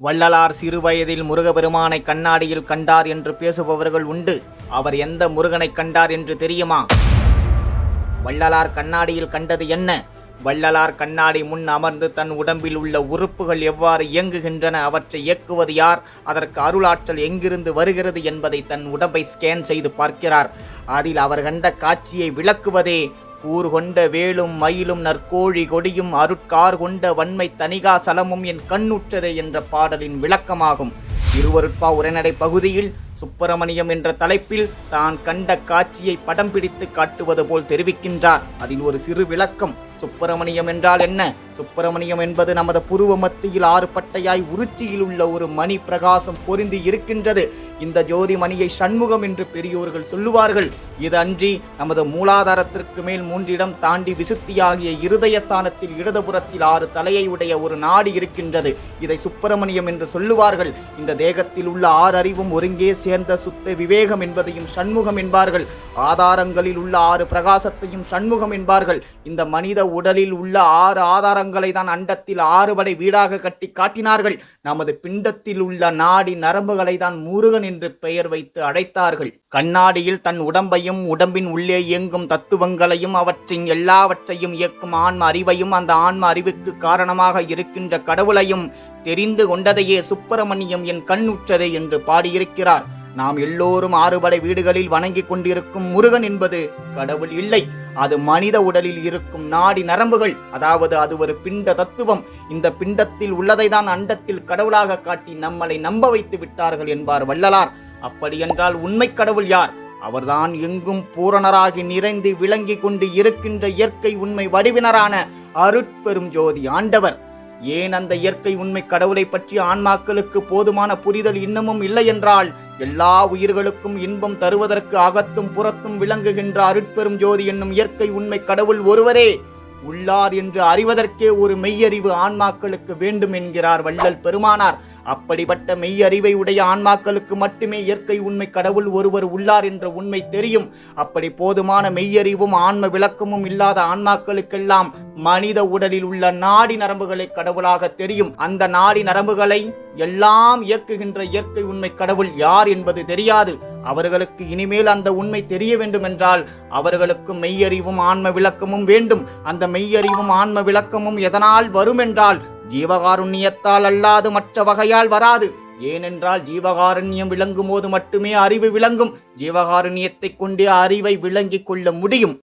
வள்ளலார் சிறுவயதில் முருகபெருமானை கண்ணாடியில் கண்டார் என்று பேசுபவர்கள் உண்டு. அவர் எந்த முருகனை கண்டார் என்று தெரியுமா? வள்ளலார் கண்ணாடியில் கண்டது என்ன? வள்ளலார் கண்ணாடி முன் அமர்ந்து தன் உடம்பில் உள்ள உறுப்புகள் எவ்வாறு இயங்குகின்றன, அவற்றை இயக்குவது யார், அதற்கு அருளாற்றல் எங்கிருந்து வருகிறது என்பதை தன் உடம்பை ஸ்கேன் செய்து பார்க்கிறார். அதில் அவர் கண்ட காட்சியை விளக்குவதே கூர் கொண்ட வேலும் மயிலும் நற்கோழி கொடியும் அருட்கார் கொண்ட வன்மை தனிகா சலமும் என் கண்ணுற்றதே என்ற பாடலின் விளக்கமாகும். திருவருட்பா உரைநடை பகுதியில் சுப்பிரமணியம் என்ற தலைப்பில் தான் கண்ட காட்சியை படம் பிடித்து காட்டுவது போல் தெரிவிக்கின்றார். அதில் ஒரு சிறு விளக்கம். சுப்பிரமணியம் என்றால் என்ன? சுப்பிரமணியம் என்பது நமது புருவ மத்தியில் 6 பட்டையாய் உருச்சியில் உள்ள ஒரு மணி பிரகாசம் பொருந்தி இருக்கின்றது. இந்த ஜோதி மணியை சண்முகம் என்று பெரியோர்கள் சொல்லுவார்கள். இது அன்றி நமது மூலாதாரத்திற்கு மேல் 3 இடம் தாண்டி விசுத்தியாகிய இருதய ஸ்தானத்தில் இடதுபுறத்தில் 6 தலையை உடைய ஒரு நாடி இருக்கின்றது. இதை சுப்பிரமணியம் என்று சொல்லுவார்கள். இந்த தேகத்தில் உள்ள 6 அறிவும் ஒருங்கே சேர்ந்த சுத்த விவேகம் என்பதையும் சண்முகம் என்பார்கள். ஆதாரங்களில் உள்ள 6 பிரகாசத்தையும் சண்முகம் என்பார்கள். இந்த மனித உடலில் உள்ள 6 ஆதாரங்களை தான் அண்டத்தில் 6 படை வீடாக கட்டி காட்டினார்கள். நமது பிண்டத்தில் உள்ள நாடி நரம்புகளை தான் முருகன் என்று பெயர் வைத்து அழைத்தார்கள். கண்ணாடியில் தன் உடம்பையும் உடம்பின் உள்ளே இயங்கும் தத்துவங்களையும் அவற்றின் எல்லாவற்றையும் இயக்கும் ஆன்ம அறிவையும் அந்த ஆன்ம அறிவுக்கு காரணமாக இருக்கின்ற கடவுளையும் தெரிந்து கொண்டதையே சுப்பிரமணியம் என் கண்ணுற்றதே என்று பாடியிருக்கிறார். நாம் எல்லோரும் 6 படை வீடுகளில் வணங்கி கொண்டிருக்கும் முருகன் என்பது கடவுள் இல்லை. அது மனித உடலில் இருக்கும் நாடி நரம்புகள். அதாவது அது ஒரு பிண்ட தத்துவம். இந்த பிண்டத்தில் உள்ளதை தான் அண்டத்தில் கடவுளாக காட்டி நம்மளை நம்ப வைத்து விட்டார்கள் என்பார் வள்ளலார். அப்படியென்றால் உண்மை கடவுள் யார்? அவர்தான் எங்கும் பூரணராகி நிறைந்து விளங்கி கொண்டு இருக்கின்ற இயற்கை உண்மை வடிவினரான அருட்பெரும் ஜோதி ஆண்டவர். ஏன் அந்த இயற்கை உண்மை கடவுளை பற்றி ஆன்மாக்களுக்கு போதுமான புரிதல் இன்னமும் இல்லை என்றால், எல்லா உயிர்களுக்கும் இன்பம் தருவதற்கு அகத்தும் புறத்தும் விளங்குகின்ற அருட்பெரும் ஜோதி என்னும் இயற்கை உண்மை கடவுள் ஒருவரே உள்ளார் என்று அறிவதற்கே ஒரு மெய்யறிவு ஆன்மாக்களுக்கு வேண்டும் என்கிறார் வள்ளல் பெருமானார். அப்படிப்பட்ட மெய்யறிவை உடைய ஆன்மாக்களுக்கு மட்டுமே இயற்கை உண்மை கடவுள் ஒருவர் உள்ளார் என்ற உண்மை தெரியும். அப்படி போதுமான மெய்யறிவும் ஆன்ம விளக்கமும் இல்லாத ஆன்மாக்களுக்கெல்லாம் மனித உடலில் உள்ள நாடி நரம்புகளை கடவுளாக தெரியும். அந்த நாடி நரம்புகளை எல்லாம் இயக்குகின்ற இயற்கை உண்மை கடவுள் யார் என்பது தெரியாது. அவர்களுக்கு இனிமேல் அந்த உண்மை தெரிய வேண்டும் என்றால் அவர்களுக்கு மெய்யறிவும் ஆன்ம விளக்கமும் வேண்டும். அந்த மெய்யறிவும் ஆன்ம விளக்கமும் எதனால் வரும் என்றால் ஜீவகாருண்யத்தால் அல்லாது மற்ற வகையால் வராது. ஏனென்றால் ஜீவகாருண்யம் விளங்கும் போது மட்டுமே அறிவு விளங்கும். ஜீவகாருண்யத்தை கொண்டே அறிவை விளங்கிக் கொள்ள முடியும்.